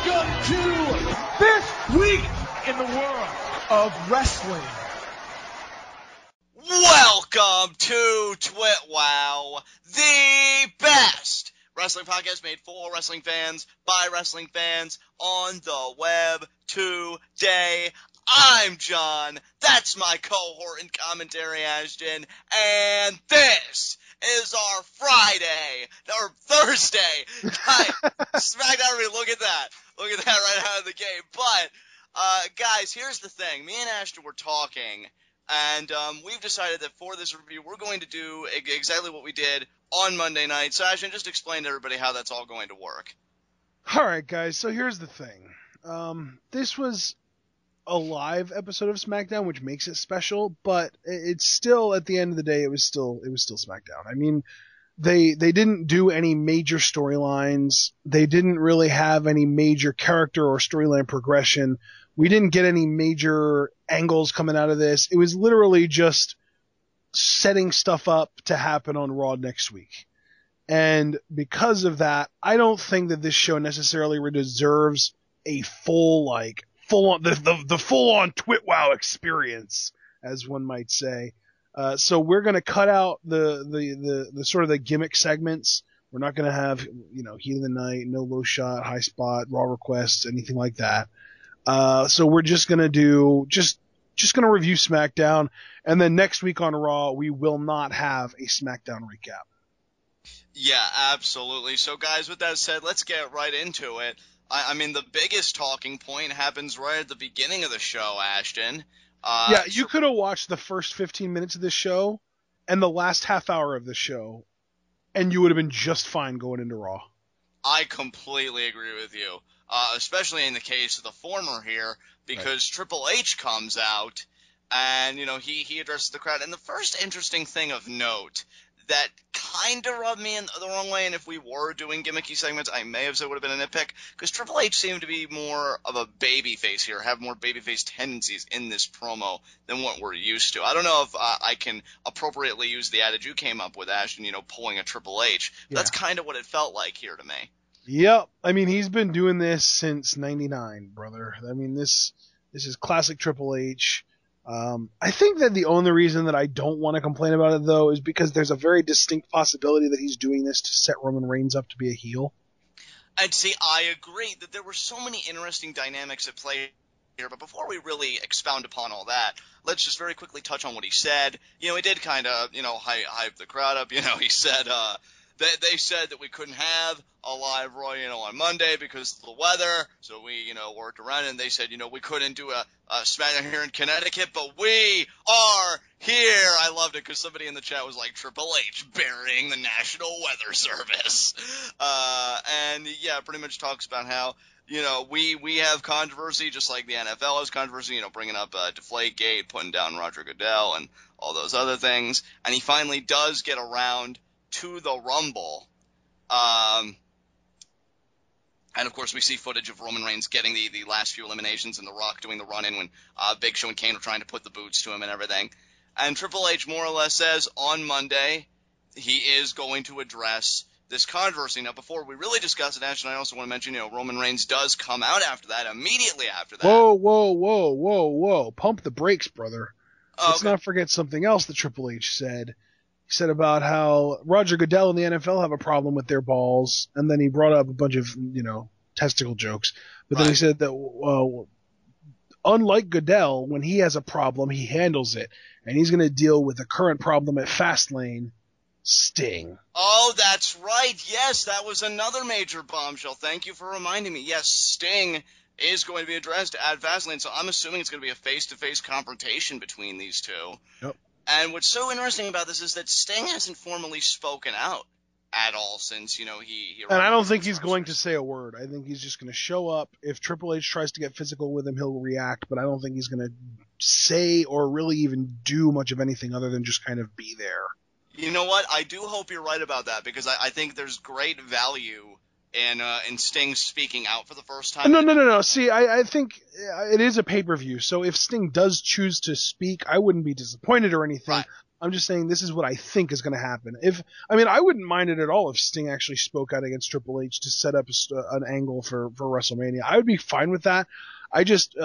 Welcome to this week in the world of wrestling. Welcome to TWitWoW, the best wrestling podcast made for wrestling fans, by wrestling fans, on the web today. I'm John, that's my cohort in commentary, Ashton, and this is our Friday, or Thursday, SmackDown review. Look at that right out of the gate. But, guys, here's the thing. Me and Ashton were talking, and we've decided that for this review, we're going to do exactly what we did on Monday night. So, Ashton, just explain to everybody how that's all going to work. All right, guys. So here's the thing. This was a live episode of SmackDown, which makes it special, but it's still, at the end of the day, it was still SmackDown. I mean, they didn't do any major storylines. They didn't really have any major character or storyline progression. We didn't get any major angles coming out of this. It was literally just setting stuff up to happen on Raw next week. And because of that, I don't think that this show necessarily deserves a full-on, the full-on TWitWoW experience, as one might say. So we're going to cut out the sort of the gimmick segments. We're not going to have, Heat of the Night, no low shot, high spot, Raw requests, anything like that. So we're just going to do, just going to review SmackDown. And then next week on Raw, we will not have a SmackDown recap. Yeah, absolutely. So, guys, with that said, let's get right into it. I mean, the biggest talking point happens right at the beginning of the show, Ashton. You could have watched the first 15 minutes of this show and the last half hour of the show, and you would have been just fine going into Raw. I completely agree with you, especially in the case of the former here, because right. Triple H comes out, and, he addresses the crowd. And the first interesting thing of note that kind of rubbed me in the wrong way, and if we were doing gimmicky segments, I may have said it would have been a nitpick, because Triple H seemed to be more of a babyface here, have more babyface tendencies in this promo than what we're used to. I don't know if I can appropriately use the adage you came up with, Ashton, pulling a Triple H. Yeah. That's kind of what it felt like here to me. Yep. I mean, he's been doing this since 99, brother. I mean, this is classic Triple H. I think that the only reason that I don't want to complain about it, though, is because there's a very distinct possibility that he's doing this to set Roman Reigns up to be a heel. And see, I agree that there were so many interesting dynamics at play here, but before we really expound upon all that, let's just very quickly touch on what he said. He did kind of, hype the crowd up. He said, they said that we couldn't have a live Raw, on Monday because of the weather, so we, worked around it, and they said, we couldn't do a SmackDown here in Connecticut, but we are here. I loved it because somebody in the chat was like, Triple H burying the National Weather Service. And yeah, pretty much talks about how, we have controversy just like the NFL has controversy, bringing up Deflategate, putting down Roger Goodell, and all those other things. And he finally does get around to the Rumble. And, of course, we see footage of Roman Reigns getting the last few eliminations and The Rock doing the run-in when Big Show and Kane were trying to put the boots to him and everything. And Triple H more or less says on Monday he is going to address this controversy. Now, before we really discuss it, Ashton, I also want to mention, Roman Reigns does come out after that, immediately after that. Whoa. Pump the brakes, brother. Let's not forget something else that Triple H said. He said about how Roger Goodell and the NFL have a problem with their balls, and then he brought up a bunch of, testicle jokes. But then he said that, unlike Goodell, when he has a problem, he handles it, and he's going to deal with the current problem at Fastlane, Sting. Oh, that's right. Yes, that was another major bombshell. Thank you for reminding me. Yes, Sting is going to be addressed at Fastlane, so I'm assuming it's going to be a face-to-face confrontation between these two. Yep. And what's so interesting about this is that Sting hasn't formally spoken out at all since, he and I don't think he's going to say a word. I think he's just going to show up. If Triple H tries to get physical with him, he'll react, but I don't think he's going to say or really even do much of anything other than just kind of be there. You know what? I do hope you're right about that, because I think there's great value in Sting speaking out for the first time. No. See, I think it is a pay-per-view, so if Sting does choose to speak, I wouldn't be disappointed or anything. Right. I'm just saying this is what I think is going to happen. I wouldn't mind it at all if Sting actually spoke out against Triple H to set up an angle for WrestleMania. I would be fine with that. I just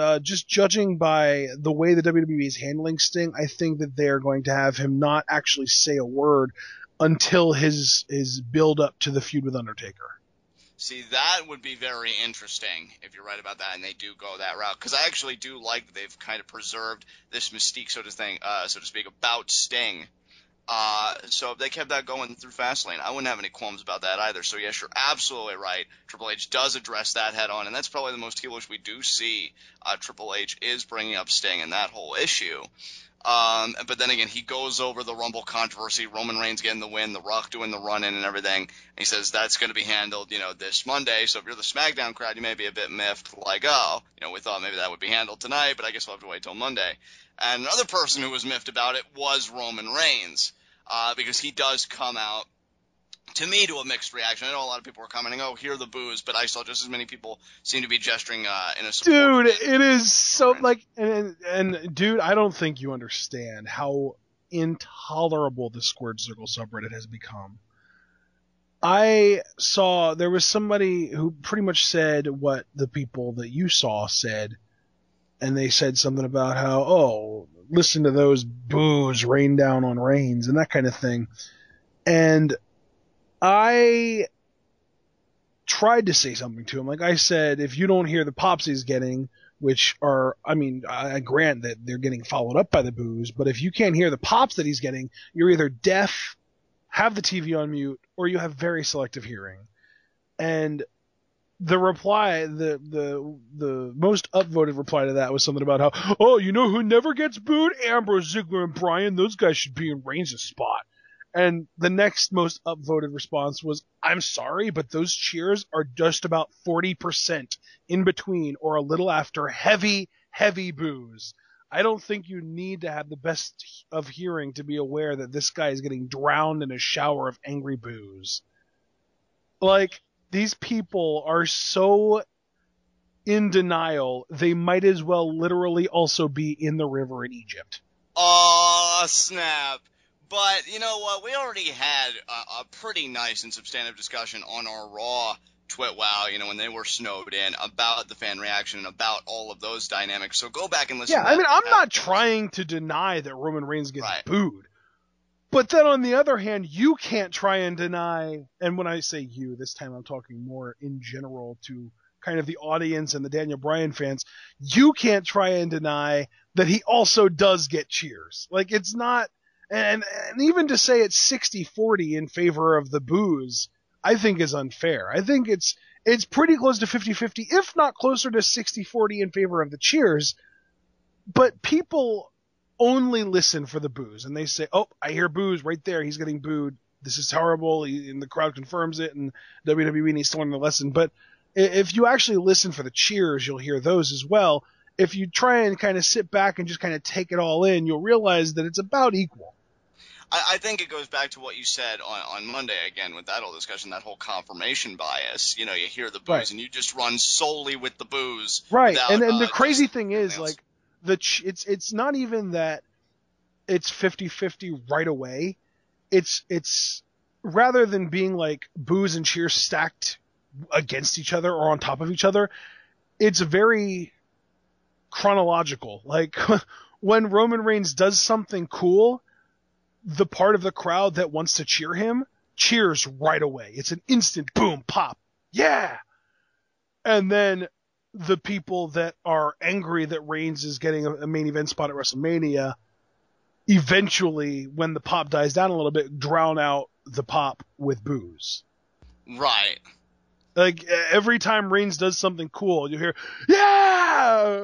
judging by the way the WWE is handling Sting, I think that they're going to have him not actually say a word until his build up to the feud with Undertaker. See, that would be very interesting if you're right about that, and they do go that route. Because I actually do like that they've kind of preserved this mystique, so to speak, about Sting. So if they kept that going through Fastlane, I wouldn't have any qualms about that either. So yes, you're absolutely right. Triple H does address that head on, and that's probably the most heelish we do see. Triple H is bringing up Sting and that whole issue. But then again, he goes over the Rumble controversy, Roman Reigns getting the win, The Rock doing the run-in and everything. And he says that's going to be handled, this Monday. So if you're the SmackDown crowd, you may be a bit miffed, like, oh, we thought maybe that would be handled tonight, but I guess we'll have to wait till Monday. And another person who was miffed about it was Roman Reigns, because he does come out, to me, to a mixed reaction. I know a lot of people are commenting, oh, hear the boos, but I saw just as many people seem to be gesturing in a support. Dude, it is so, and dude, I don't think you understand how intolerable the Squared Circle subreddit has become. I saw, there was somebody who pretty much said what the people that you saw said, and they said something about how, oh, listen to those boos rain down on Reigns, and that kind of thing. And I tried to say something to him. Like I said, if you don't hear the pops he's getting, which are, I grant that they're getting followed up by the boos, but if you can't hear the pops that he's getting, you're either deaf, have the TV on mute, or you have very selective hearing. And the reply, the most upvoted reply to that was something about how, oh, you know who never gets booed? Ambrose, Ziggler, and Bryan. Those guys should be in Reigns' spot. And the next most upvoted response was, I'm sorry, but those cheers are just about 40% in between or a little after heavy, heavy boos. I don't think you need to have the best of hearing to be aware that this guy is getting drowned in a shower of angry boos. Like, these people are so in denial, they might as well literally also be in the river in Egypt. Aw, snap. But you know what? We already had a pretty nice and substantive discussion on our Raw TWitWoW, when they were snowed in, about the fan reaction and about all of those dynamics. So go back and listen to that. Yeah, I'm not trying to deny that Roman Reigns gets booed. But then on the other hand, you can't try and deny, and when I say you, this time I'm talking more in general to kind of the audience and the Daniel Bryan fans, you can't try and deny that he also does get cheers. Like, it's not... And even to say it's 60-40 in favor of the boos, I think is unfair. I think it's pretty close to 50-50, if not closer to 60-40 in favor of the cheers. But people only listen for the boos, and they say, oh, I hear boos right there. He's getting booed. This is horrible. And the crowd confirms it, and WWE needs to learn the lesson. But if you actually listen for the cheers, you'll hear those as well. If you try and kind of sit back and just kind of take it all in, you'll realize that it's about equal. I think it goes back to what you said on Monday, again, with that whole discussion, that whole confirmation bias. You hear the boos, right, and you just run solely with the boos. Right, and the crazy thing is, like, it's not even that it's 50-50 right away. It's rather than being like boos and cheers stacked against each other or on top of each other, it's very chronological. Like, when Roman Reigns does something cool, the part of the crowd that wants to cheer him cheers right away. It's an instant boom, pop. Yeah. And then the people that are angry that Reigns is getting a main event spot at WrestleMania, eventually, when the pop dies down a little bit, drown out the pop with boos. Right. Like, every time Reigns does something cool, you hear, yeah!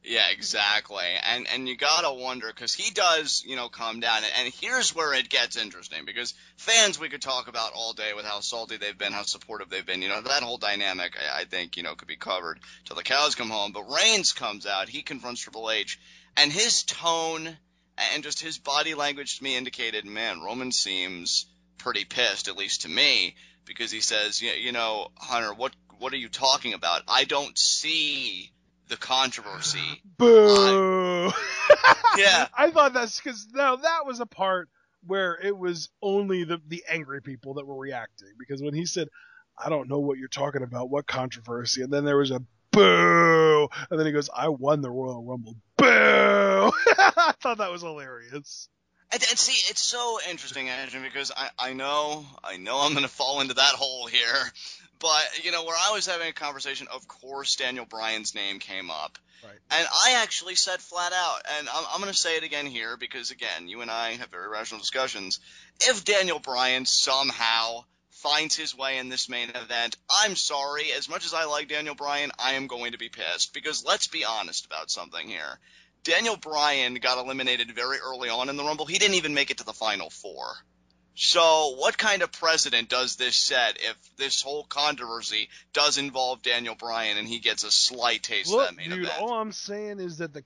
Yeah, exactly. And you gotta wonder, because he does, calm down. And here's where it gets interesting, because fans we could talk about all day with how salty they've been, how supportive they've been. That whole dynamic, I think, could be covered till the cows come home. But Reigns comes out, he confronts Triple H, and his tone and just his body language to me indicated, man, Roman seems pretty pissed, at least to me, because he says, Hunter, what are you talking about? I don't see the controversy. Boo! boo. Yeah. I thought that's because now that was a part where it was only the angry people that were reacting, because when he said, I don't know what you're talking about, what controversy, and then there was a boo, and then he goes, I won the Royal Rumble, boo. I thought that was hilarious. And see, it's so interesting, Andrew, because I know I'm going to fall into that hole here. But, where I was having a conversation, of course Daniel Bryan's name came up. Right. And I actually said flat out, and I'm going to say it again here because, again, you and I have very rational discussions. If Daniel Bryan somehow finds his way in this main event, I'm sorry. As much as I like Daniel Bryan, I am going to be pissed. Because let's be honest about something here. Daniel Bryan got eliminated very early on in the Rumble. He didn't even make it to the Final Four. So what kind of precedent does this set if this whole controversy does involve Daniel Bryan and he gets a slight taste of that main event? All I'm saying is that the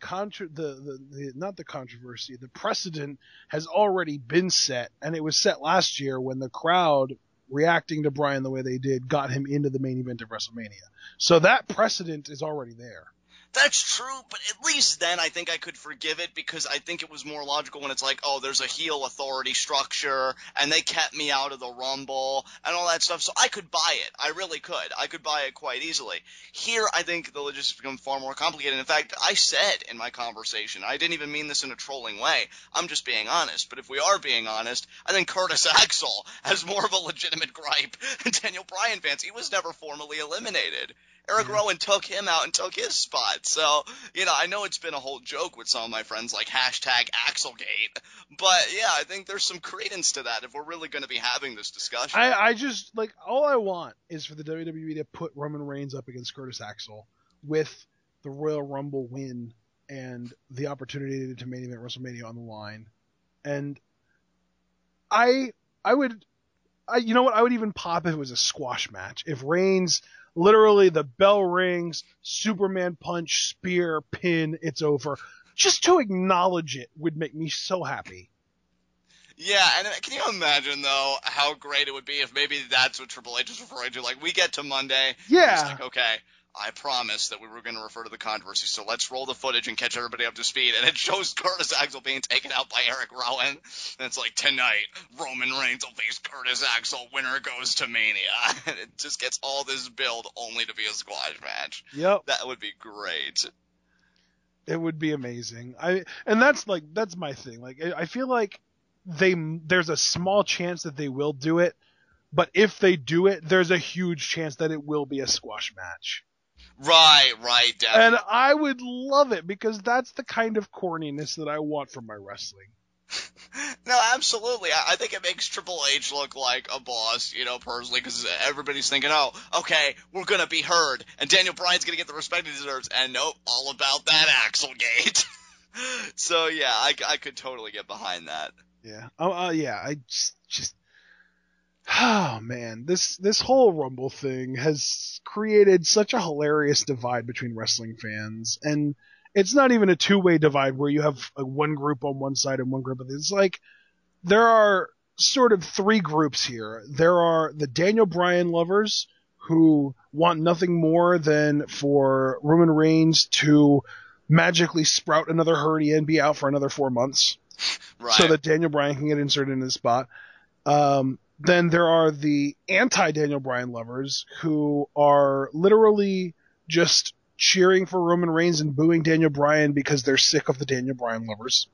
precedent has already been set, and it was set last year when the crowd reacting to Bryan the way they did got him into the main event of WrestleMania. So that precedent is already there. That's true, but at least then I think I could forgive it because I think it was more logical when it's like, oh, there's a heel authority structure and they kept me out of the Rumble and all that stuff. So I could buy it. I really could. I could buy it quite easily. Here, I think the logistics become far more complicated. In fact, I said in my conversation, I didn't even mean this in a trolling way. I'm just being honest. But if we are being honest, I think Curtis Axel has more of a legitimate gripe than Daniel Bryan fans. He was never formally eliminated. Eric Rowan took him out and took his spot. So, I know it's been a whole joke with some of my friends, like #Axelgate. But, yeah, I think there's some credence to that if we're really going to be having this discussion. I just, all I want is for the WWE to put Roman Reigns up against Curtis Axel with the Royal Rumble win and the opportunity to main event WrestleMania on the line. And I would even pop if it was a squash match. If Reigns... Literally, the bell rings, Superman punch, spear, pin, it's over. Just to acknowledge it would make me so happy. Yeah, and can you imagine, though, how great it would be if maybe that's what Triple H is referring to? Like, we get to Monday, yeah. It's like, okay, I promised that we were going to refer to the controversy, so let's roll the footage and catch everybody up to speed. And it shows Curtis Axel being taken out by Eric Rowan. And it's like, tonight, Roman Reigns will face Curtis Axel. Winner goes to Mania. And it just gets all this build only to be a squash match. Yep. That would be great. It would be amazing. That's my thing. I feel like there's a small chance that they will do it, but if they do it, there's a huge chance that it will be a squash match. Right, definitely. And I would love it because that's the kind of corniness that I want from my wrestling. No, absolutely. I think it makes Triple H look like a boss, personally, because everybody's thinking, oh, okay, we're going to be heard, and Daniel Bryan's going to get the respect he deserves, and nope, all about that Axelgate. So, yeah, I could totally get behind that. Yeah. I just... Oh man, this whole Rumble thing has created such a hilarious divide between wrestling fans, and it's not even a two-way divide where you have one group on one side and one group on the other. It's like there are sort of three groups here. There are the Daniel Bryan lovers who want nothing more than for Roman Reigns to magically sprout another hernia and be out for another 4 months, right, so that Daniel Bryan can get inserted in his spot. Then there are the anti-Daniel Bryan lovers who are literally just cheering for Roman Reigns and booing Daniel Bryan because they're sick of the Daniel Bryan lovers.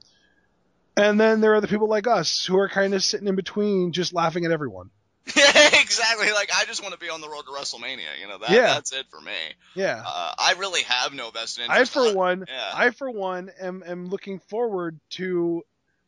And then there are the people like us who are kind of sitting in between just laughing at everyone. Exactly. Like, I just want to be on the road to WrestleMania. That's it for me. Yeah. I really have no vested interest. I, for one, am looking forward to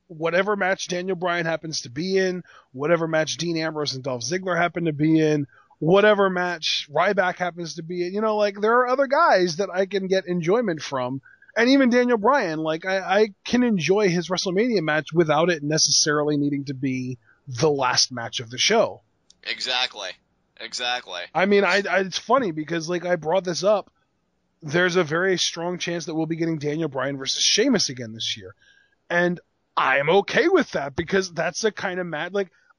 whatever match Daniel Bryan happens to be in, whatever match Dean Ambrose and Dolph Ziggler happen to be in, whatever match Ryback happens to be in. There are other guys that I can get enjoyment from. And even Daniel Bryan, I can enjoy his WrestleMania match without it necessarily needing to be the last match of the show. Exactly. I mean, it's funny because, I brought this up. There's a very strong chance that we'll be getting Daniel Bryan versus Sheamus again this year. And I'm okay with that because that's the kind of match.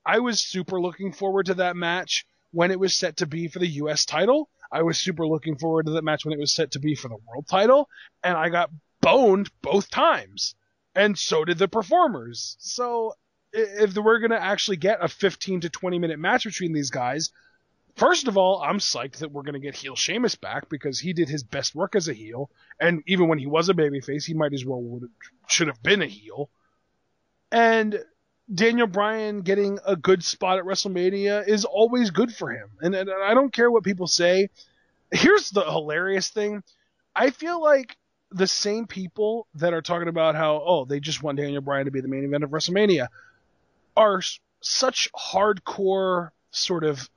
I was super looking forward to that match when it was set to be for the U.S. title. I was super looking forward to that match when it was set to be for the world title. And I got boned both times. And so did the performers. So if we're going to actually get a 15 to 20 minute match between these guys, first of all, I'm psyched that we're going to get heel Sheamus back because he did his best work as a heel. And even when he was a babyface, he might as well should have been a heel. And Daniel Bryan getting a good spot at WrestleMania is always good for him. And I don't care what people say. Here's the hilarious thing. I feel like the same people that are talking about how, they just want Daniel Bryan to be the main event of WrestleMania are such hardcore sort of,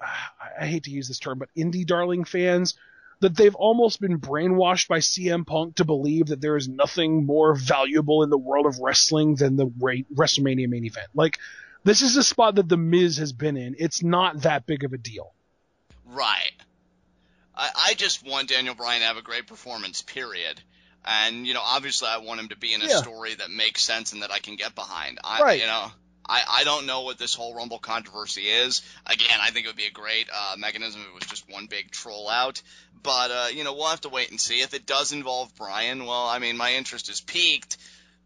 I hate to use this term, but indie darling fans, that they've almost been brainwashed by CM Punk to believe that there is nothing more valuable in the world of wrestling than the WrestleMania main event. Like, this is a spot that The Miz has been in. It's not that big of a deal. Right. I just want Daniel Bryan to have a great performance, period. And, obviously I want him to be in a story that makes sense and that I can get behind. I don't know what this whole Rumble controversy is. Again, I think it would be a great mechanism if it was just one big troll out. But, we'll have to wait and see. If it does involve Bryan, well, I mean, my interest is piqued.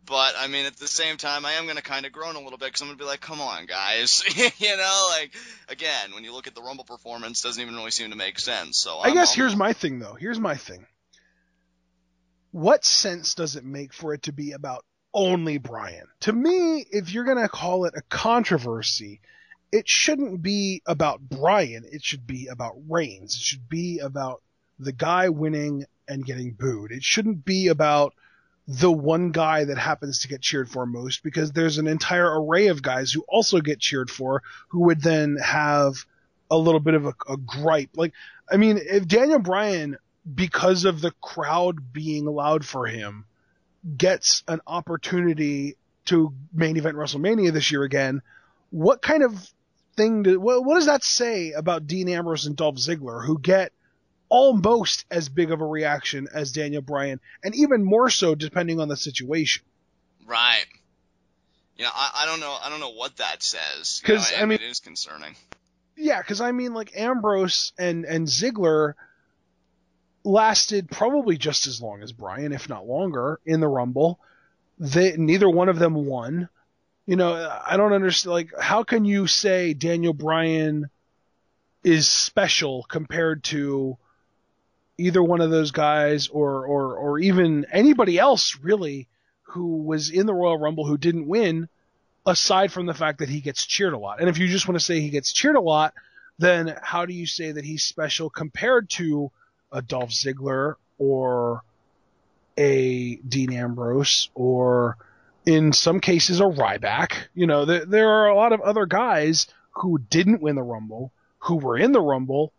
But, I mean, at the same time, I am going to kind of groan a little bit because I'm going to be like, come on, guys. Again, when you look at the Rumble performance, it doesn't even really seem to make sense. So I guess here's my thing, though. Here's my thing. What sense does it make for it to be about only Bryan? To me, if you're going to call it a controversy, it shouldn't be about Bryan. It should be about Reigns. It should be about the guy winning and getting booed. It shouldn't be about the one guy that happens to get cheered for most, because there's an entire array of guys who also get cheered for who would then have a little bit of a gripe. Like, I mean, if Daniel Bryan, because of the crowd being loud for him, gets an opportunity to main event WrestleMania this year again, what kind of thing what does that say about Dean Ambrose and Dolph Ziggler, who get almost as big of a reaction as Daniel Bryan, and even more so depending on the situation? Right. I don't know what that says. Because I mean, it is concerning. Yeah, because I mean, like, Ambrose and Ziggler lasted probably just as long as Bryan, if not longer, in the Rumble. Neither one of them won. I don't understand. Like, how can you say Daniel Bryan is special compared to either one of those guys or even anybody else, really, who was in the Royal Rumble who didn't win, aside from the fact that he gets cheered a lot? And if you just want to say he gets cheered a lot, then how do you say that he's special compared to a Dolph Ziggler or a Dean Ambrose or, in some cases, a Ryback? There are a lot of other guys who didn't win the Rumble, who were in the Rumble,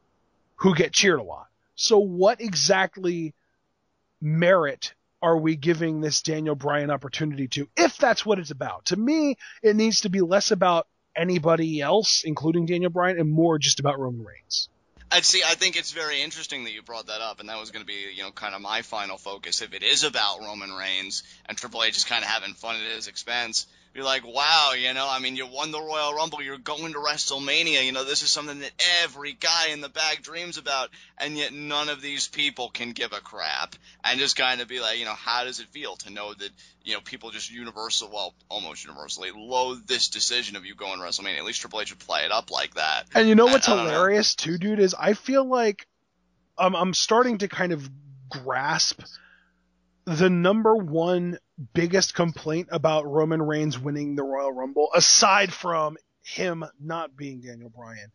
who get cheered a lot. So what exactly merit are we giving this Daniel Bryan opportunity to, if that's what it's about? To me, it needs to be less about anybody else, including Daniel Bryan, and more just about Roman Reigns. I think it's very interesting that you brought that up, and that was going to be, kind of my final focus. If it is about Roman Reigns and Triple H is kind of having fun at his expense, you're like, wow, I mean, you won the Royal Rumble, you're going to WrestleMania, this is something that every guy in the bag dreams about, and yet none of these people can give a crap. And just kind of be like, how does it feel to know that, people just almost universally loathe this decision of you going to WrestleMania? At least Triple H would play it up like that. And what's hilarious too, dude, is I feel like I'm starting to kind of grasp the number one biggest complaint about Roman Reigns winning the Royal Rumble, aside from him not being Daniel Bryan,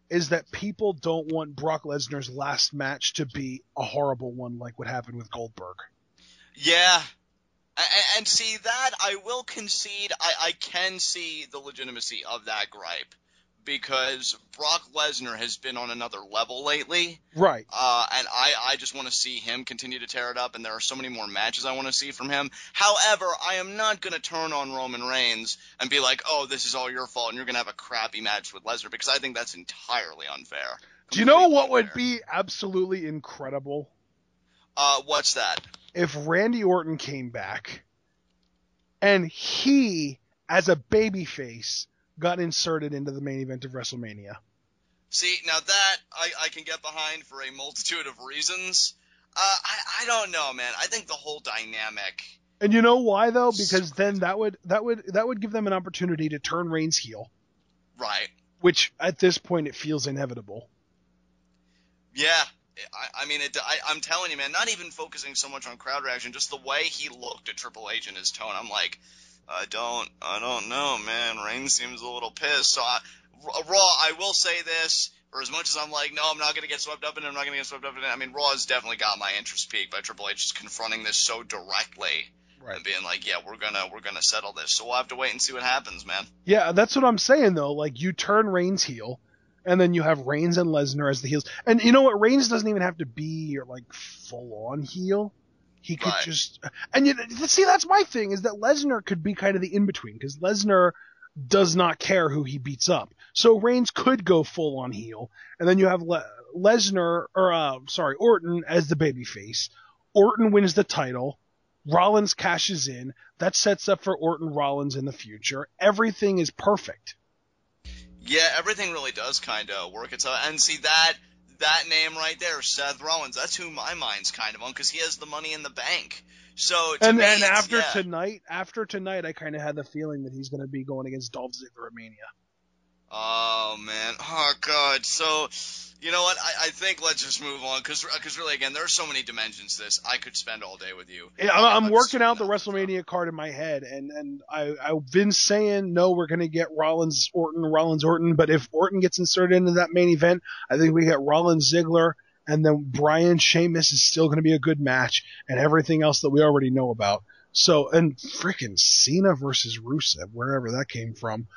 is that people don't want Brock Lesnar's last match to be a horrible one like what happened with Goldberg. Yeah. And see, that I will concede, I can see the legitimacy of that gripe, because Brock Lesnar has been on another level lately. Right. And I just want to see him continue to tear it up, and there are so many more matches I want to see from him. However, I am not going to turn on Roman Reigns and be like, oh, this is all your fault, and you're going to have a crappy match with Lesnar, because I think that's entirely unfair. Do you know what would be absolutely incredible? What's that? If Randy Orton came back, and he, as a babyface, got inserted into the main event of WrestleMania. See, now that I can get behind for a multitude of reasons. I don't know, man. I think the whole dynamic. And you know why though? Because then that would give them an opportunity to turn Reigns heel. Right. Which at this point it feels inevitable. Yeah. I mean, I'm telling you, man, not even focusing so much on crowd reaction, just the way he looked at Triple H and his tone. I'm like, I don't know, man. Reigns seems a little pissed. So Raw, I will say this, for as much as I'm like, no, I'm not going to get swept up in it, I mean, Raw has definitely got my interest peaked by Triple H just confronting this so directly. Right. And being like, yeah, we're gonna settle this. So we'll have to wait and see what happens, man. Yeah, that's what I'm saying though. Like, you turn Reigns heel, and then you have Reigns and Lesnar as the heels. And you know what? Reigns doesn't even have to be like full on heel. He could just, and see, that's my thing, is that Lesnar could be kind of the in between, because Lesnar does not care who he beats up. So Reigns could go full on heel, and then you have Orton as the babyface. Orton wins the title. Rollins cashes in. That sets up for Orton Rollins in the future. Everything is perfect. Yeah, everything really does kind of work itself. And see, that name right there, Seth Rollins, that's who my mind's kind of on, because he has the money in the bank. So to me, after tonight, I kind of had the feeling that he's going to be going against Dolph Ziggler at Mania. Oh man, oh god. So, you know what? I think let's just move on, because really, again, there are so many dimensions to this. I could spend all day with you. Yeah, I'm working out the WrestleMania card in my head, and I've been saying, no, we're going to get Rollins Orton, but if Orton gets inserted into that main event, I think we get Rollins Ziggler, and then Bryan Sheamus is still going to be a good match, and everything else that we already know about. So, and freaking Cena versus Rusev, wherever that came from.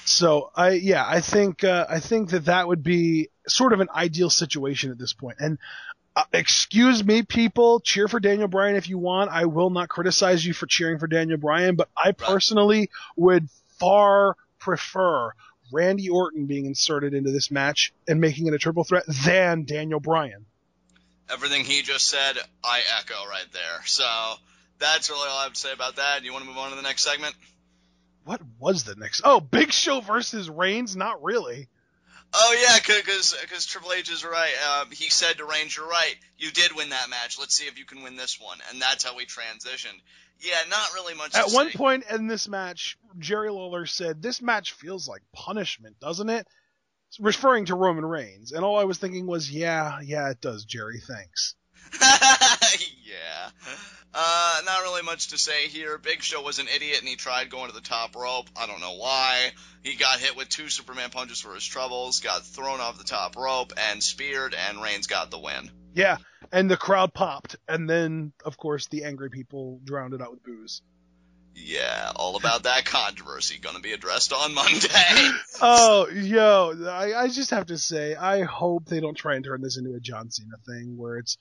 So I think that would be sort of an ideal situation at this point. And excuse me, people, cheer for Daniel Bryan if you want. I will not criticize you for cheering for Daniel Bryan, but I personally would far prefer Randy Orton being inserted into this match and making it a triple threat than Daniel Bryan. Everything he just said, I echo right there. So that's really all I have to say about that. You want to move on to the next segment? What was the next? Oh, Big Show versus Reigns? Not really. Oh, yeah, because Triple H is right. He said to Reigns, you're right. You did win that match. Let's see if you can win this one. And that's how we transitioned. Yeah, not really much to say. At one point in this match, Jerry Lawler said, this match feels like punishment, doesn't it? Referring to Roman Reigns. And all I was thinking was, yeah, it does, Jerry. Thanks. Yeah. Not really much to say here. Big Show was an idiot, and he tried going to the top rope. I don't know why. He got hit with 2 Superman punches for his troubles, got thrown off the top rope, and speared, and Reigns got the win. Yeah, and the crowd popped, and then, of course, the angry people drowned it out with booze. Yeah, all about that controversy going to be addressed on Monday. Oh, I just have to say, I hope they don't try and turn this into a John Cena thing, where it's,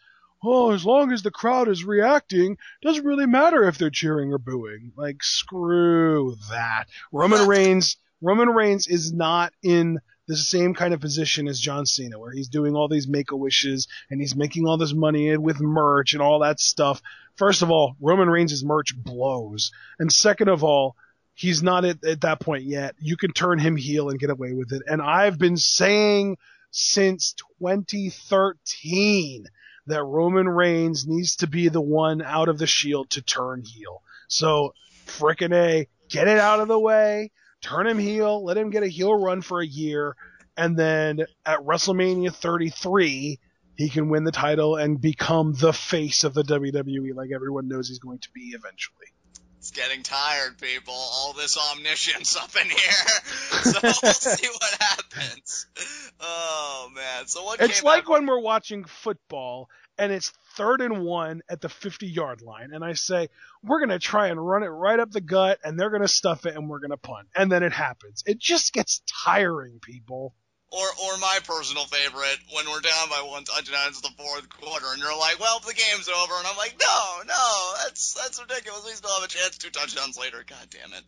oh, as long as the crowd is reacting, doesn't really matter if they're cheering or booing. Like, screw that. Roman Reigns is not in the same kind of position as John Cena, where he's doing all these Make-A-Wishes, and he's making all this money with merch and all that stuff. First of all, Roman Reigns' merch blows. And second of all, he's not at that point yet. You can turn him heel and get away with it. And I've been saying since 2013 that Roman Reigns needs to be the one out of the Shield to turn heel. So, frickin' A, get it out of the way, turn him heel, let him get a heel run for a year, and then at WrestleMania 33, he can win the title and become the face of the WWE like everyone knows he's going to be eventually. It's getting tired, people. All this omniscience up in here. So we'll see what happens. Oh, man. So what It's like when we're watching football and it's 3rd and 1 at the 50-yard line, and I say, we're going to try and run it right up the gut, and they're going to stuff it, and we're going to punt. And then it happens. It just gets tiring, people. Or my personal favorite, when we're down by 1 touchdown into the 4th quarter, and you're like, well, the game's over, and I'm like, no, that's ridiculous. We still have a chance 2 touchdowns later. God damn it.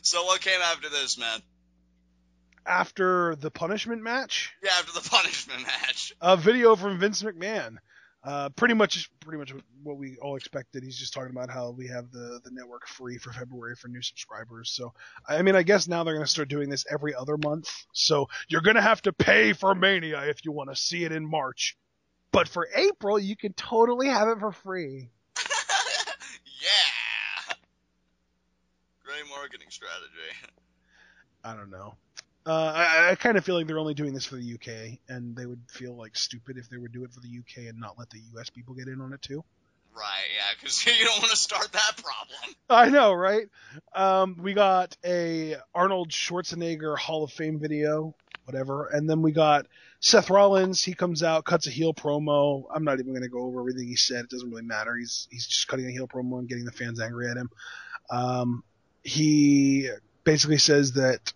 So what came after this, man? After the punishment match? Yeah, after the punishment match. A video from Vince McMahon. Pretty much what we all expected. He's just talking about how we have the network free for February for new subscribers. So, I mean, I guess now they're going to start doing this every other month. So you're going to have to pay for Mania if you want to see it in March. But for April, you can totally have it for free. Yeah. Great marketing strategy. I don't know. I kind of feel like they're only doing this for the UK, and they would feel like stupid if they would do it for the UK and not let the US people get in on it too. Right, yeah, because you don't want to start that problem. I know, right? We got a Arnold Schwarzenegger Hall of Fame video, whatever, and then we got Seth Rollins. He comes out, cuts a heel promo. I'm not even going to go over everything he said. It doesn't really matter. He's just cutting a heel promo and getting the fans angry at him. He basically says that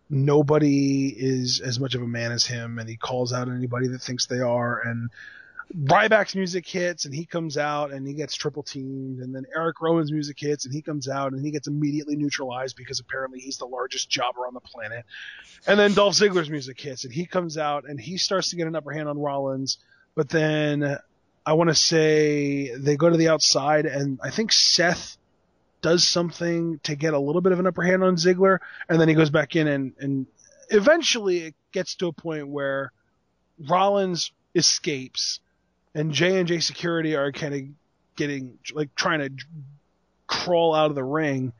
nobody is as much of a man as him, and he calls out anybody that thinks they are, and Ryback's music hits, and he comes out, and he gets triple teamed, and then Eric Rowan's music hits, and he comes out, and he gets immediately neutralized because apparently he's the largest jobber on the planet. And then Dolph Ziggler's music hits, and he comes out, and he starts to get an upper hand on Rollins, but then I want to say they go to the outside, and I think Seth does something to get a little bit of an upper hand on Ziggler, and then he goes back in, and eventually it gets to a point where Rollins escapes, and J&J Security are kind of getting, like, trying to crawl out of the ring,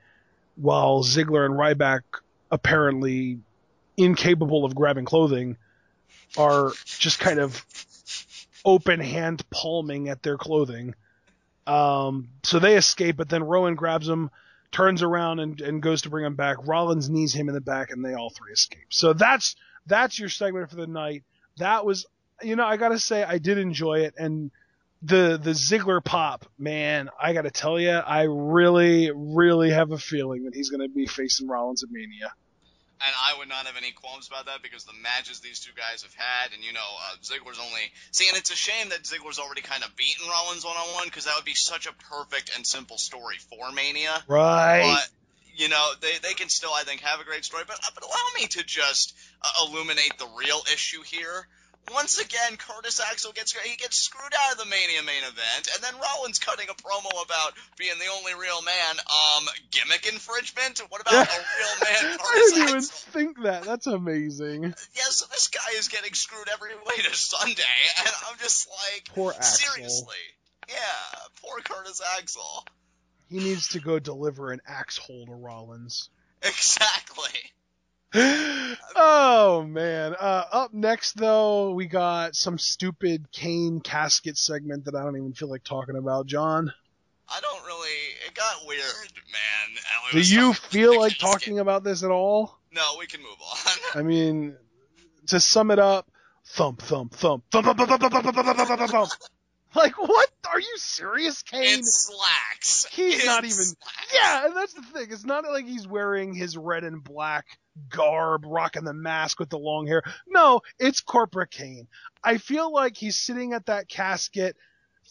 while Ziggler and Ryback, apparently incapable of grabbing clothing, are just kind of open hand palming at their clothing. So they escape, but then Rowan grabs him, turns around and goes to bring him back. Rollins knees him in the back, and they all three escape. So that's your segment for the night. That was, I gotta say, I did enjoy it, and the Ziggler pop, man, I gotta tell you, I really, really have a feeling that he's gonna be facing Rollins at Mania. And I would not have any qualms about that because the matches these two guys have had, and Ziggler's only... See, and it's a shame that Ziggler's already kind of beaten Rollins one-on-one, because that would be such a perfect and simple story for Mania. Right. But, they can still, I think, have a great story. But allow me to just illuminate the real issue here. Once again, Curtis Axel gets screwed out of the Mania main event, and then Rollins cutting a promo about being the only real man. Gimmick infringement? What about a real man, Curtis Axel? I didn't even think that. That's amazing. Yeah, so this guy is getting screwed every way to Sunday, and I'm just like, poor Axel. Seriously. Yeah, poor Curtis Axel. He needs to go deliver an axe hole to Rollins. Exactly. Oh, man. Up next, though, we got some stupid Kane casket segment that I don't even feel like talking about. John? I don't really... It got weird, man. Do you feel like talking about this at all? No, we can move on. I mean, to sum it up, thump, thump, thump, thump, thump, thump, thump, thump, thump, thump, thump, thump. Like, what? Are you serious, Kane? It slacks. He's not even... Yeah, and that's the thing. It's not like he's wearing his red and black garb, rocking the mask with the long hair. No, it's corporate Kane. I feel like he's sitting at that casket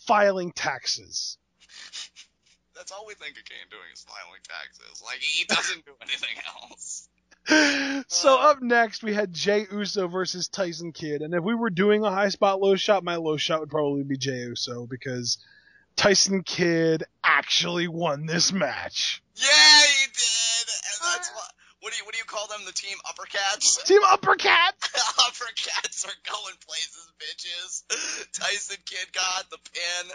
filing taxes. That's all we think of Kane doing is filing taxes. Like, he doesn't do anything else. So up next, we had Jey Uso versus Tyson Kidd. And if we were doing a high spot, low shot, my low shot would probably be Jey Uso, because Tyson Kidd actually won this match. Yeah, he did! And that's what... What do you call them? The Team Uppercats? Team Uppercats! Uppercats are going places, bitches. Tyson Kidd got the pin,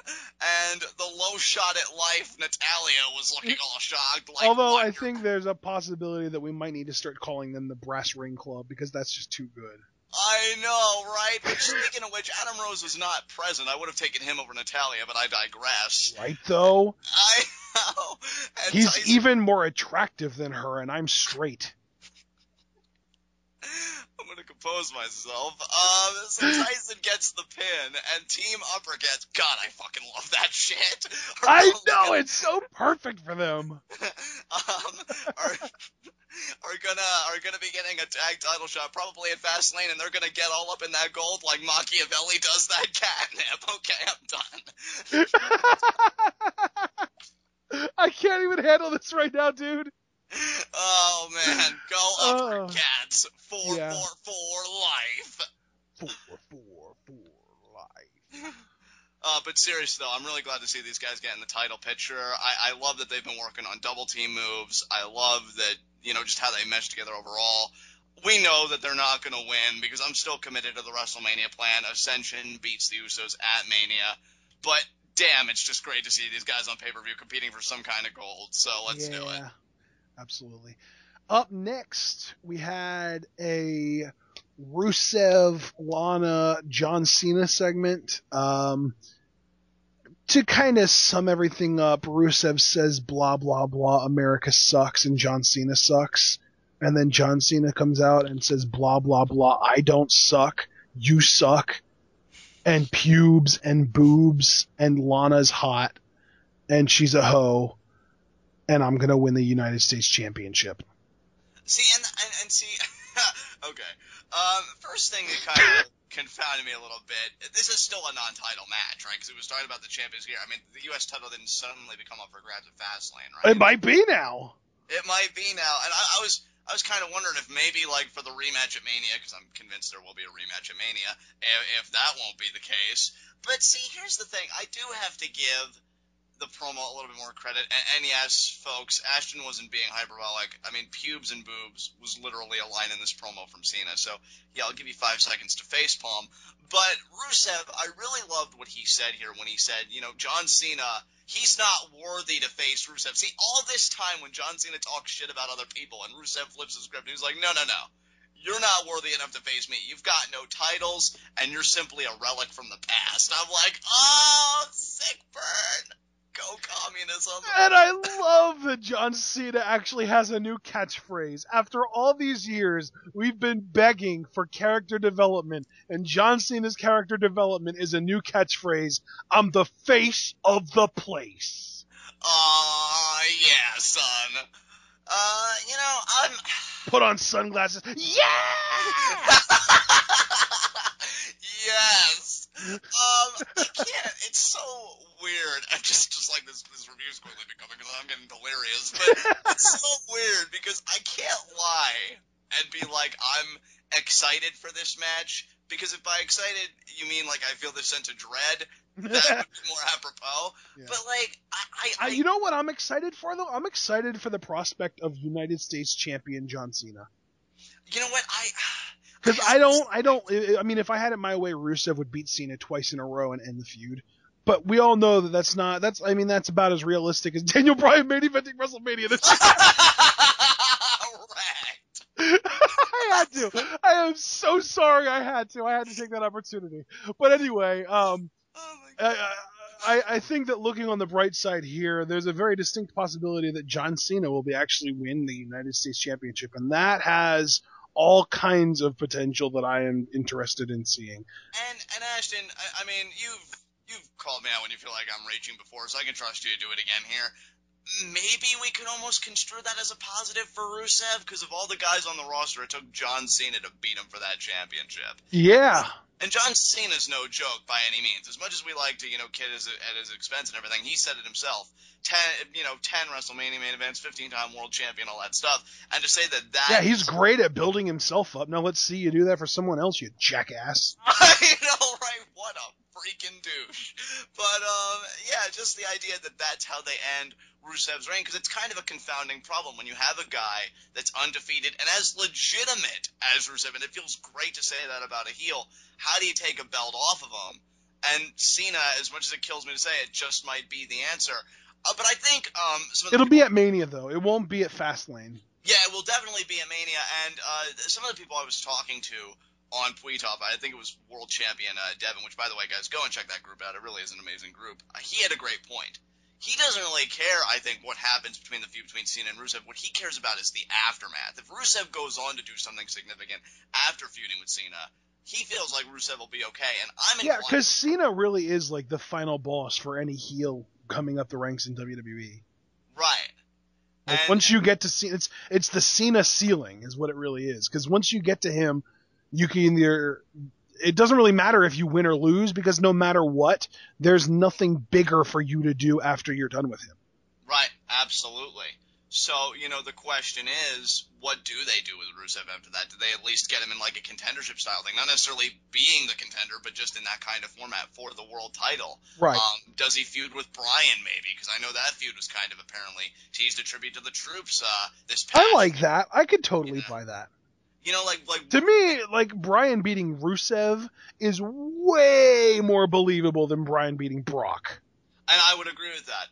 and the low shot at life, Natalia, was looking all shocked. Like, although I think there's a possibility that we might need to start calling them the Brass Ring Club, because that's just too good. I know, right? But speaking of which, Adam Rose was not present. I would have taken him over Natalia, but I digress. Right, though? I know. And he's Tyson... even more attractive than her, and I'm straight. I'm going to compose myself. So Tyson gets the pin, and Team Uppercats... God, I fucking love that shit. I know, it's so perfect for them. Are gonna be getting a tag title shot probably at Fastlane, and they're gonna get all up in that gold like Machiavelli does that catnip. Okay, I'm done. I can't even handle this right now, dude. Oh man, go Uppercats. 4-4-4 life. 4-4-4 life. but seriously though, I'm really glad to see these guys get in the title picture. I love that they've been working on double team moves. I love that, just how they mesh together overall. We know that they're not going to win because I'm still committed to the WrestleMania plan. Ascension beats the Usos at Mania. But damn, it's just great to see these guys on pay-per-view competing for some kind of gold. So let's do it. Absolutely. Up next, we had a Rusev, Lana, John Cena segment. To kind of sum everything up, Rusev says blah, blah, blah, America sucks and John Cena sucks. And then John Cena comes out and says blah, blah, blah, I don't suck, you suck. And pubes and boobs and Lana's hot and she's a hoe and I'm going to win the United States Championship. See, and see, okay. First thing that kind of confounded me a little bit, this is still a non-title match, right? Because it was talking about the champions here. I mean, the U.S. title didn't suddenly become up for grabs at Fastlane, right? It might be now. It might be now. And I was kind of wondering if maybe, like, for the rematch at Mania, because I'm convinced there will be a rematch at Mania, if that won't be the case. But see, here's the thing. I do have to give the promo a little bit more credit. And yes, folks, Ashton wasn't being hyperbolic. I mean, pubes and boobs was literally a line in this promo from Cena. So, yeah, I'll give you 5 seconds to facepalm. But Rusev, I really loved what he said here when he said, John Cena, he's not worthy to face Rusev. See, all this time when John Cena talks shit about other people and Rusev flips the script and he's like, no. You're not worthy enough to face me. You've got no titles, and you're simply a relic from the past. I'm like, oh, sick burn. Go communism. And I love that John Cena actually has a new catchphrase. After all these years, we've been begging for character development, and John Cena's character development is a new catchphrase. I'm the face of the place. Yeah, son. I'm... Put on sunglasses. Yeah! Yes! I can't. It's so weird. I just like this review's quickly becoming because I'm getting delirious. But it's so weird because I can't lie and be like, I'm excited for this match. Because if by excited you mean like I feel this sense of dread, that would be more apropos. Yeah. But like, I you know what I'm excited for though? I'm excited for the prospect of United States champion John Cena. You know what? Because I mean, if I had it my way, Rusev would beat Cena twice in a row and end the feud. But we all know that that's about as realistic as Daniel Bryan main eventing WrestleMania this year. I had to. I am so sorry I had to. I had to take that opportunity. But anyway, I think that looking on the bright side here, there's a very distinct possibility that John Cena will actually win the United States Championship. And that has all kinds of potential that I am interested in seeing. And Ashton, I mean, you've called me out when you feel like I'm reaching before, so I can trust you to do it again here. Maybe we could almost construe that as a positive for Rusev, because of all the guys on the roster, it took John Cena to beat him for that championship. Yeah. And John Cena's no joke by any means. As much as we like to, kid at his expense and everything, he said it himself. 10 WrestleMania main events, 15-time world champion, all that stuff. And to say that Yeah, he's great at building himself up. Now let's see you do that for someone else, you jackass. I know, right? What a freaking douche. But, yeah, just the idea that that's how they end Rusev's reign, because it's kind of a confounding problem when you have a guy that's undefeated and as legitimate as Rusev, and it feels great to say that about a heel. How do you take a belt off of him? And Cena, as much as it kills me to say it, just might be the answer. But I think it'll be at Mania, though. It won't be at Fastlane. Yeah, it will definitely be at Mania. And some of the people I was talking to on TWitWoW, I think it was World Champion Devin, which, by the way, guys, go and check that group out. It really is an amazing group. He had a great point. He doesn't really care, I think, what happens between the feud between Cena and Rusev. What he cares about is the aftermath. If Rusev goes on to do something significant after feuding with Cena, he feels like Rusev will be okay. And I'm inclined. Yeah, because Cena really is like the final boss for any heel coming up the ranks in WWE. Right. Like once you get to Cena, it's the Cena ceiling is what it really is. Because once you get to him, you can either... It doesn't really matter if you win or lose, because no matter what, there's nothing bigger for you to do after you're done with him. Right, absolutely. So, the question is, what do they do with Rusev after that? Do they at least get him in like a contendership style thing? Not necessarily being the contender, but just in that kind of format for the world title. Right. Does he feud with Bryan maybe? Because I know that feud was kind of apparently teased a tribute to the troops this past. I like that. I could totally buy that. To me, Bryan beating Rusev is way more believable than Bryan beating Brock. And I would agree with that.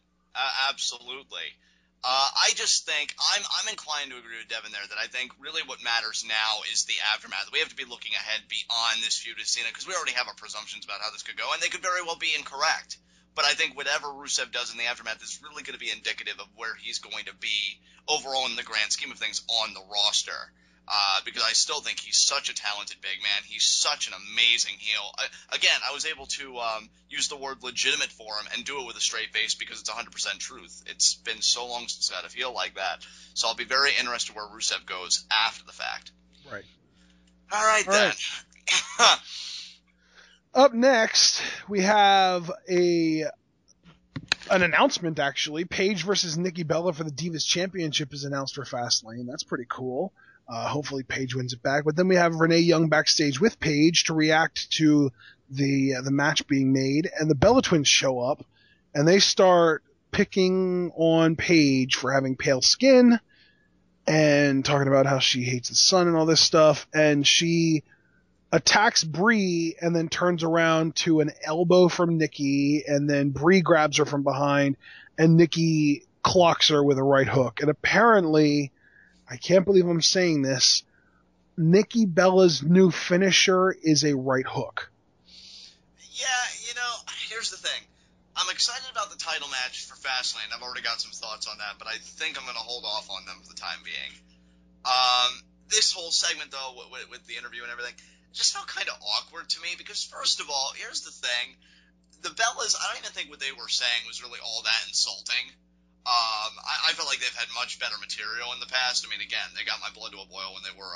Absolutely. I just think I'm inclined to agree with Devin there that I think really what matters now is the aftermath. We have to be looking ahead beyond this feud with Cena because we already have our presumptions about how this could go, and they could very well be incorrect. But I think whatever Rusev does in the aftermath is really going to be indicative of where he's going to be overall in the grand scheme of things on the roster. Because I still think he's such a talented big man. He's such an amazing heel. I was able to use the word legitimate for him and do it with a straight face because it's 100% truth. It's been so long since I've had a heel like that. So I'll be very interested where Rusev goes after the fact. Right. All right, then. Up next, we have an announcement, actually. Paige versus Nikki Bella for the Divas Championship is announced for Fastlane. That's pretty cool. Hopefully Paige wins it back. But then we have Renee Young backstage with Paige to react to the match being made. And the Bella Twins show up, and they start picking on Paige for having pale skin and talking about how she hates the sun and all this stuff. And she attacks Brie and then turns around to an elbow from Nikki, and then Brie grabs her from behind, and Nikki clocks her with a right hook. And apparently, I can't believe I'm saying this, Nikki Bella's new finisher is a right hook. Yeah, here's the thing. I'm excited about the title match for Fastlane. I've already got some thoughts on that, but I think I'm going to hold off on them for the time being. This whole segment, though, with the interview and everything, just felt kind of awkward to me because, first of all, here's the thing. The Bellas, I don't even think what they were saying was really all that insulting. I felt like they've had much better material in the past. I mean, again, they got my blood to a boil when they were,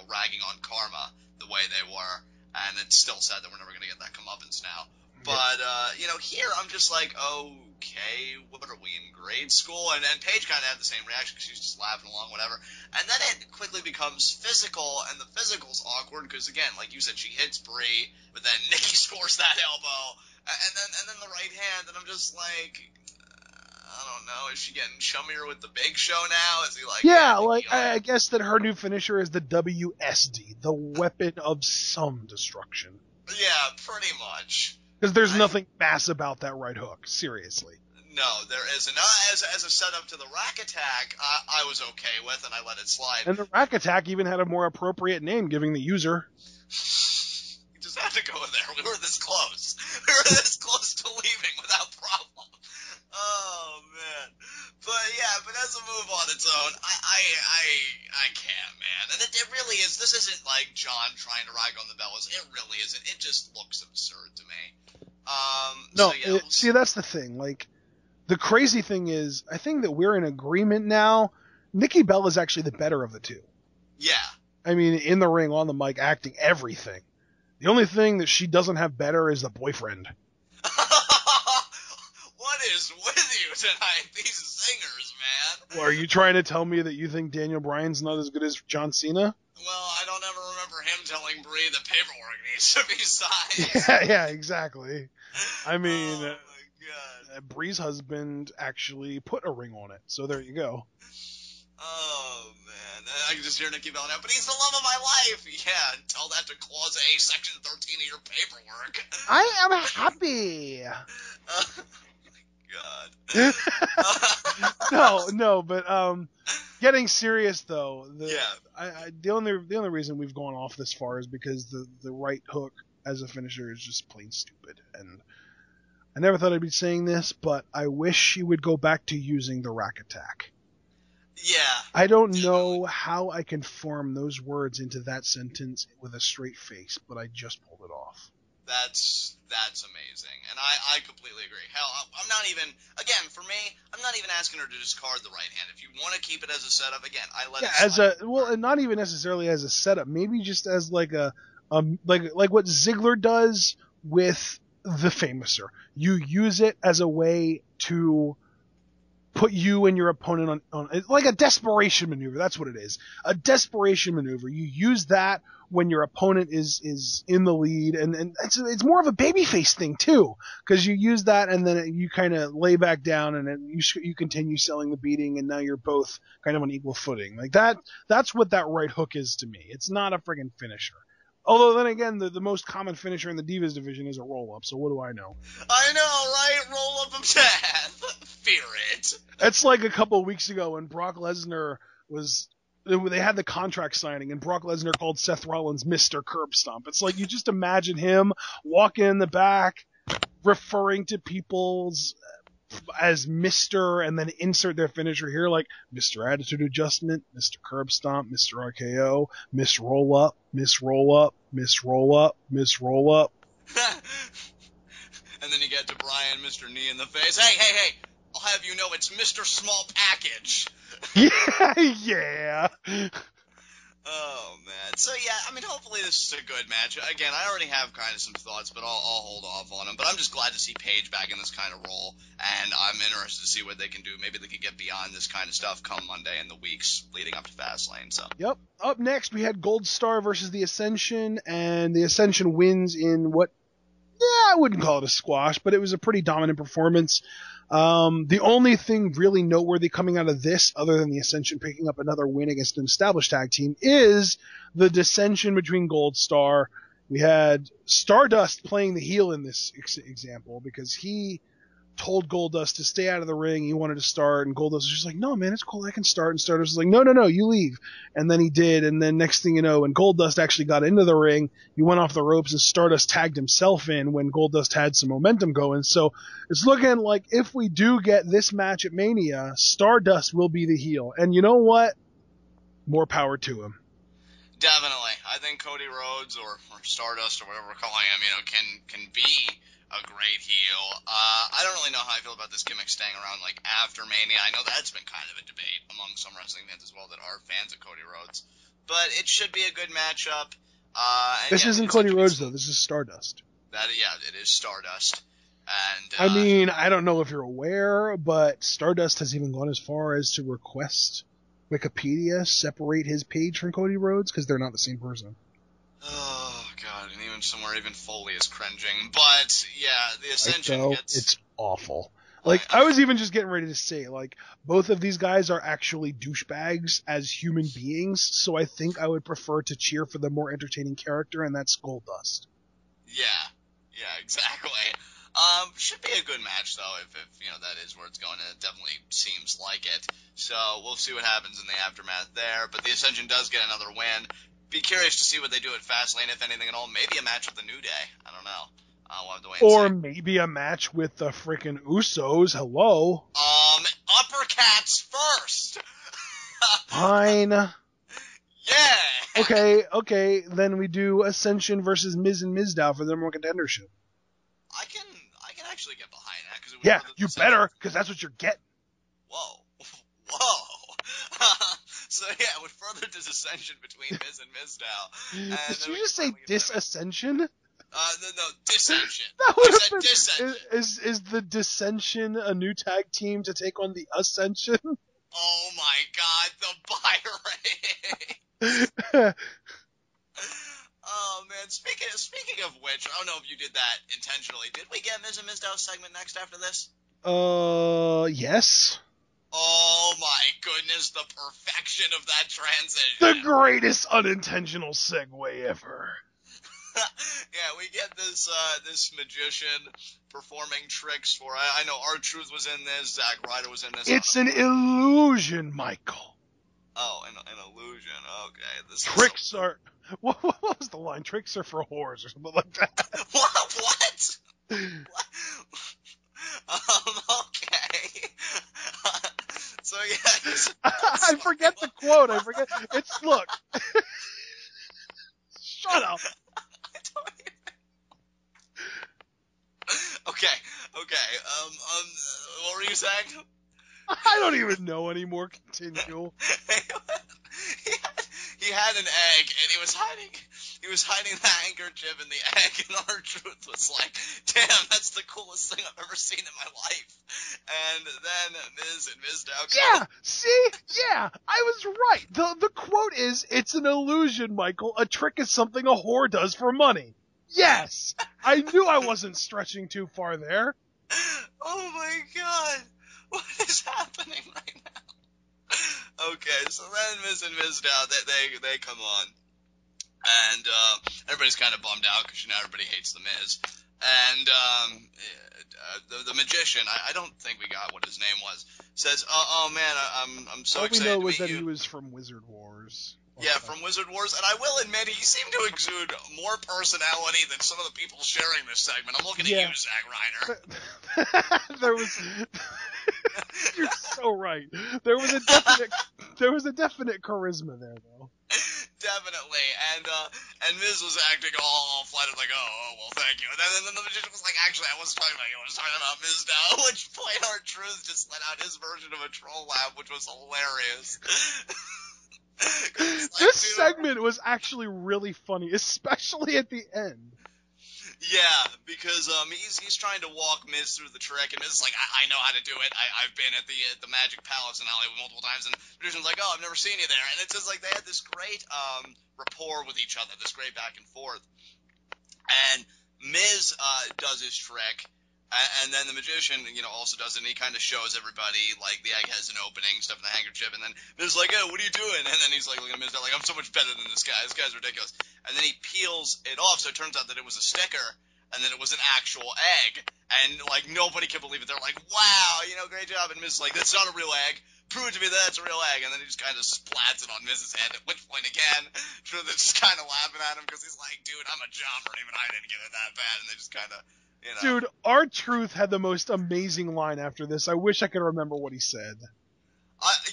ragging on Karma the way they were, and it's still sad that we're never going to get that comeuppance now. But, here I'm just like, okay, what are we, in grade school? And Paige kind of had the same reaction because she was just laughing along, whatever. And then it quickly becomes physical, and the physical's awkward because, again, like you said, she hits Brie, but then Nikki scores that elbow, and then the right hand, and I'm just like, I don't know, is she getting chummier with the Big Show now? Is he like... Yeah, I guess that her new finisher is the WSD, the Weapon of Some Destruction. Yeah, pretty much. Because there's nothing mass about that right hook, seriously. No, there isn't. As a setup to the Rack Attack, I was okay with, and I let it slide. And the Rack Attack even had a more appropriate name, giving the user. You just had to go in there. We were this close. We were this close to leaving without problem. Oh, man. But as a move on its own, I can't, man. And it really is. This isn't like John trying to rag on the Bellas. It really isn't. It just looks absurd to me. See, that's the thing. Like, the crazy thing is, I think that we're in agreement now. Nikki Bella is actually the better of the two. Yeah. I mean, in the ring, on the mic, acting, everything. The only thing that she doesn't have better is the boyfriend. What is with you tonight, these singers, man? Well, are you trying to tell me that you think Daniel Bryan's not as good as John Cena? Well, I don't ever remember him telling Brie the paperwork needs to be signed. Yeah, exactly. I mean, oh my God. Brie's husband actually put a ring on it, so there you go. Oh, man. I can just hear Nikki Bella now, but he's the love of my life. Yeah, tell that to Clause A, Section 13 of your paperwork. I am happy. God. No, but getting serious though, the only reason we've gone off this far is because the right hook as a finisher is just plain stupid, and I never thought I'd be saying this, but I wish she would go back to using the Rack Attack. Yeah. I don't know how I can form those words into that sentence with a straight face, but I just pulled it off. That's amazing, and I completely agree. Hell, I'm not even, again, for me, I'm not even asking her to discard the right hand. If you want to keep it as a setup, again, I let it slide. And not even necessarily as a setup, maybe just as like like what Ziggler does with the Famouser. You use it as a way to put you and your opponent on it's like a desperation maneuver. That's what it is. A desperation maneuver. You use that when your opponent is in the lead, and it's more of a babyface thing too, because you use that and then you kind of lay back down and then you continue selling the beating, and now you're both kind of on equal footing. Like that. That's what that right hook is to me. It's not a friggin' finisher. Although then again, the most common finisher in the Divas division is a roll-up, so what do I know? I know, right? Roll-up of death. Fear it. It's like a couple of weeks ago when Brock Lesnar they had the contract signing, and Brock Lesnar called Seth Rollins Mr. Curb Stomp. It's like you just imagine him walking in the back, referring to people's as Mr. and then insert their finisher here, like Mr. Attitude Adjustment, Mr. Curb Stomp, Mr. RKO, Miss Roll Up, Miss Roll Up, Miss Roll Up, Miss Roll Up. And then you get to Bryan, Mr. Knee in the face. Hey, I'll have you know it's Mr. Small Package. Yeah. Oh, man. So, yeah, I mean, hopefully this is a good match. Again, I already have kind of some thoughts, but I'll hold off on them. But I'm just glad to see Paige back in this kind of role, and I'm interested to see what they can do. Maybe they can get beyond this kind of stuff come Monday and the weeks leading up to Fastlane. So. Yep. Up next, we had Gold Star versus the Ascension, and the Ascension wins in what, I wouldn't call it a squash, but it was a pretty dominant performance. The only thing really noteworthy coming out of this, other than the Ascension picking up another win against an established tag team, is the dissension between Gold Star. We had Stardust playing the heel in this example because he told Goldust to stay out of the ring. He wanted to start, and Goldust was just like, no, man, it's cool. I can start. And Stardust was like, no, you leave. And then he did. And then next thing you know, when Goldust actually got into the ring, he went off the ropes and Stardust tagged himself in when Goldust had some momentum going. So it's looking like if we do get this match at Mania, Stardust will be the heel. And you know what? More power to him. Definitely. I think Cody Rhodes or Stardust or whatever we're calling him, can be a great heel. I don't really know how I feel about this gimmick staying around like after Mania. I know that's been kind of a debate among some wrestling fans as well that are fans of Cody Rhodes. But it should be a good matchup. This isn't Cody Rhodes though. This is Stardust. It is Stardust. And I mean, I don't know if you're aware, but Stardust has even gone as far as to request Wikipedia separate his page from Cody Rhodes because they're not the same person. Oh, God, and even Foley is cringing. But, yeah, the Ascension gets... It's awful. Like, I was even just getting ready to say, like, both of these guys are actually douchebags as human beings, so I think I would prefer to cheer for the more entertaining character, and that's Goldust. Yeah, exactly. Should be a good match, though, if that is where it's going, and it definitely seems like it. So, we'll see what happens in the aftermath there. But the Ascension does get another win. Be curious to see what they do at Fastlane, if anything at all. Maybe a match with the New Day. I don't know. We'll have to wait and see. Or maybe a match with the frickin' Usos. Hello. Uppercats first. Fine. Yeah. Okay. Then we do Ascension versus Miz and Mizdow for the number one contendership. I can actually get behind that. Yeah, you better, because that's what you're getting. Whoa. So yeah, with further disascension between Miz and Mizdow. Did you just say disascension? No, dissension. That would have been, dissension. Is the dissension a new tag team to take on the Ascension? Oh my God, the Byron. Oh man, speaking of which, I don't know if you did that intentionally. Did we get Miz and Mizdow segment next after this? Yes. Oh my goodness, the perfection of that transition. The greatest unintentional segue ever. Yeah, we get this magician performing tricks for, I know R-Truth was in this, Zack Ryder was in this. It's an illusion, Michael. Oh, an illusion, okay. Tricks are, what was the line? Tricks are for whores or something like that. What? Okay. So yeah. I forget the quote. Look. Shut up. I don't even... Okay. What were you saying? I don't even know anymore. Continue. He had an egg, and he was He was hiding the handkerchief in the egg, and R-Truth was like, damn, that's the coolest thing I've ever seen in my life. And then Miz and Mizdow. Yeah, see? Yeah, I was right. The quote is, it's an illusion, Michael. A trick is something a whore does for money. Yes! I knew I wasn't stretching too far there. Oh my god. What is happening right now? Okay, so then Miz and Mizdow, they come on. And everybody's kind of bummed out because now everybody hates the Miz. And the magician, I don't think we got what his name was, says, "Oh man, I'm so excited to meet you." All we know is that he was from Wizard Wars. Yeah, from Wizard Wars, and I will admit he seemed to exude more personality than some of the people sharing this segment. I'm looking at you, Zack Reiner. There was. You're so right. There was a definite charisma there, though. Definitely, and Miz was acting all flattered, like, oh, well, thank you. And then the magician was like, actually, I wasn't talking about you, I was talking about Miz now, which Plain R-Truth just let out his version of a troll laugh, which was hilarious. This segment was actually really funny, especially at the end. Yeah, because he's trying to walk Miz through the trick, and Miz is like, I know how to do it. I've been at the Magic Palace in Hollywood multiple times, and the magician's like, oh, I've never seen you there. And it's just like they had this great rapport with each other, this great back and forth. And Miz does his trick, and then the magician, also does it, and he kind of shows everybody, like, the egg has an opening, stuff in the handkerchief, and then Miz is like, oh, what are you doing? And then he's like, looking at Miz, like, I'm so much better than this guy. This guy's ridiculous. And then he peels it off, so it turns out that it was a sticker, and then it was an actual egg, and, like, nobody can believe it. They're like, wow, great job. And Miz is like, that's not a real egg. Prove to me that that's a real egg. And then he just kind of splats it on Miz's head, at which point, again, Truth is just kind of laughing at him, because he's like, dude, I'm a jobber, and even I didn't get it that bad. And they just kind of, Dude, R-Truth had the most amazing line after this. I wish I could remember what he said.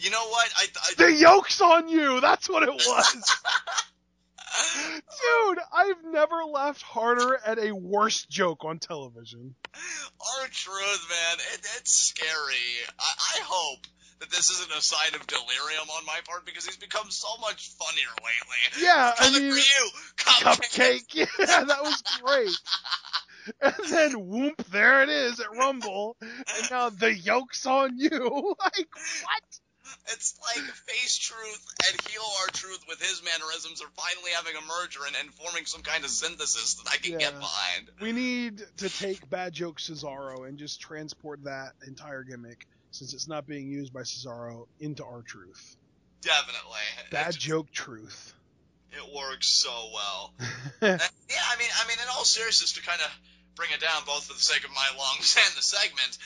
You know what? The yoke's on you! That's what it was! Dude, I've never laughed harder at a worse joke on television. R-Truth, man, it's scary. I hope that this isn't a sign of delirium on my part, because he's become so much funnier lately. Yeah, Coming for you, Cupcake! Yeah, that was great. And then, whoop, there it is at Rumble. And now the yoke's on you. Like, what? It's like Face Truth and Heel R-Truth with his mannerisms are finally having a merger and forming some kind of synthesis that I can get behind. We need to take Bad Joke Cesaro and just transport that entire gimmick, since it's not being used by Cesaro, into R-Truth. Definitely. Bad Joke Truth. It works so well. Yeah, I mean, in all seriousness, to kind of bring it down, both for the sake of my lungs and the segment,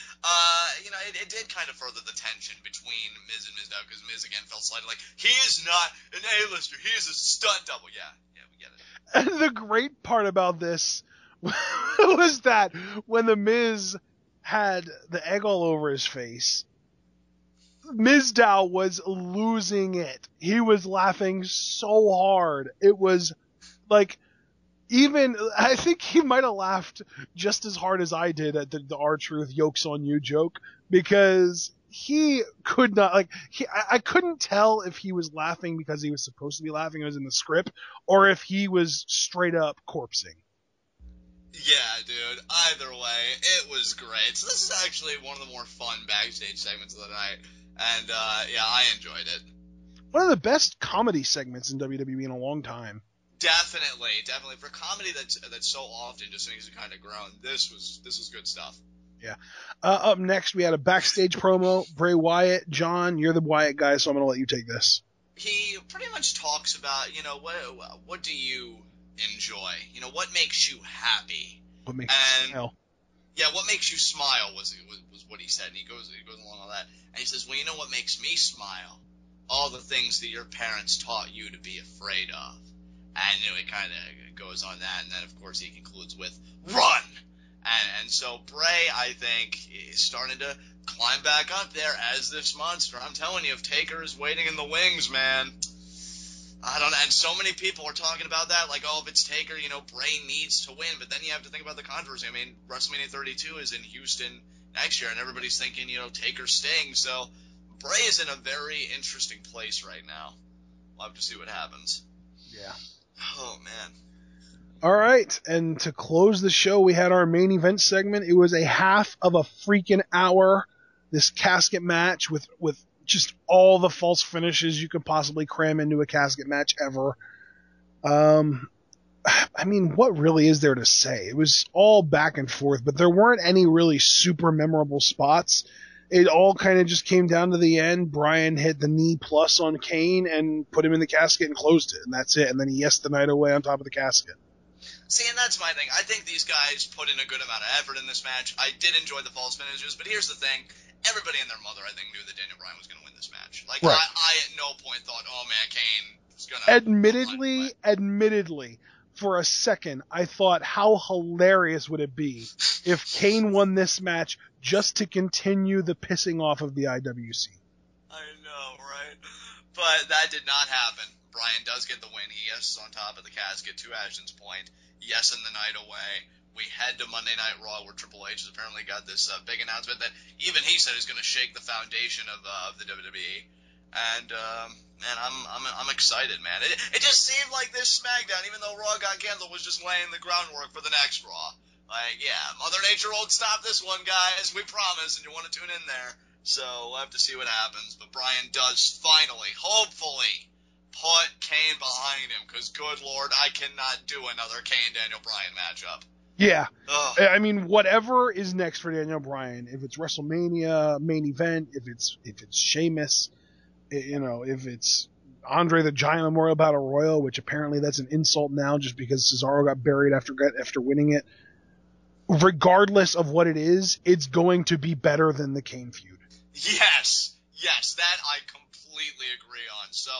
it did kind of further the tension between Miz and Mizdow, because Miz again felt slightly like, he is not an A-lister, he is a stunt double. Yeah, we get it. And the great part about this was that when the Miz had the egg all over his face, Mizdow was losing it. He was laughing so hard. It was like, I think he might have laughed just as hard as I did at the R-Truth yoke's on you joke, because he could not, I couldn't tell if he was laughing because he was supposed to be laughing, it was in the script, or if he was straight up corpsing. Yeah, dude. Either way, it was great. So this is actually one of the more fun backstage segments of the night. And, I enjoyed it. One of the best comedy segments in WWE in a long time. Definitely. For comedy that's so often just seems to kind of grown, this was good stuff. Yeah. Up next, we had a backstage promo. Bray Wyatt. John, you're the Wyatt guy, so I'm going to let you take this. He pretty much talks about, what do you enjoy? What makes you happy? What makes you smile? Yeah, what makes you smile was what he said. And he goes along all that. And he says, well, you know what makes me smile? All the things that your parents taught you to be afraid of. And, it kind of goes on that. And then, of course, he concludes with, run! And so Bray, I think, is starting to climb back up there as this monster. I'm telling you, if Taker is waiting in the wings, man, I don't know. And so many people are talking about that, like, oh, if it's Taker, Bray needs to win. But then you have to think about the controversy. I mean, WrestleMania 32 is in Houston next year, and everybody's thinking, Taker Sting. So Bray is in a very interesting place right now. We'll have to see what happens. Yeah. Oh, man. All right, and to close the show, we had our main event segment. It was a half of a freaking hour, this casket match with just all the false finishes you could possibly cram into a casket match ever. I mean, what really is there to say? It was all back and forth, but there weren't any really super memorable spots. It all kind of just came down to the end. Bryan hit the knee plus on Kane and put him in the casket and closed it, and that's it. And then he yesed the night away on top of the casket. See, and that's my thing. I think these guys put in a good amount of effort in this match. I did enjoy the false finishes, but here's the thing. Everybody and their mother, I think, knew that Daniel Bryan was going to win this match. Like, right. I at no point thought, oh, man, Kane is going to... Admittedly, for a second, I thought, how hilarious would it be if Kane won this match just to continue the pissing off of the IWC? I know, right? But that did not happen. Bryan does get the win. He yeses on top of the casket, to Ashton's point. Yes, in the night away. We head to Monday Night Raw, where Triple H has apparently got this big announcement that even he said is going to shake the foundation of the WWE. And man, I'm excited, man. It just seemed like this SmackDown, even though Raw got canceled, was just laying the groundwork for the next Raw. Like, yeah, Mother Nature won't stop this one, guys. We promise, and you want to tune in there. So we'll have to see what happens. But Bryan does finally, hopefully, put Kane behind him, because good Lord, I cannot do another Kane-Daniel Bryan matchup. Yeah. Ugh. I mean, whatever is next for Daniel Bryan, if it's WrestleMania main event, if it's Sheamus, if it's Andre the Giant Memorial Battle Royal, which apparently that's an insult now just because Cesaro got buried after winning it. Regardless of what it is, it's going to be better than the Kane feud. Yes, that I completely agree on. So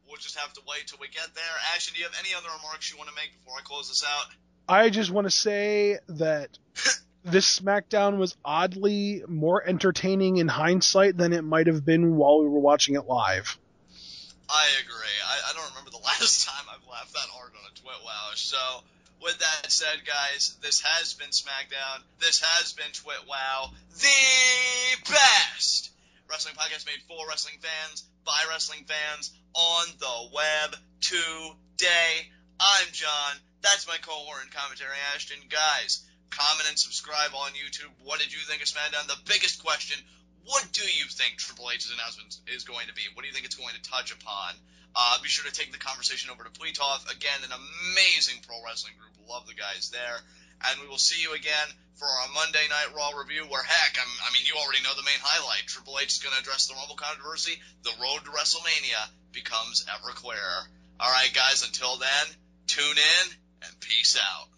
we'll just have to wait till we get there. Ashton, do you have any other remarks you want to make before I close this out? I just want to say that this SmackDown was oddly more entertaining in hindsight than it might have been while we were watching it live. I agree. I don't remember the last time I've laughed that hard on a TWitWoW. So with that said, guys, this has been SmackDown. This has been TWitWoW, the best wrestling podcast made for wrestling fans, by wrestling fans, on the web today. I'm John. That's my cohort and commentary, Ashton. Guys, comment and subscribe on YouTube. What did you think of SmackDown? The biggest question, what do you think Triple H's announcement is going to be? What do you think it's going to touch upon? Be sure to take the conversation over to Tweetoff. Again, an amazing pro wrestling group. Love the guys there. And we will see you again for our Monday Night Raw review where, heck, you already know the main highlight. Triple H is going to address the Rumble controversy. The road to WrestleMania becomes ever clearer. All right, guys, until then, tune in and peace out.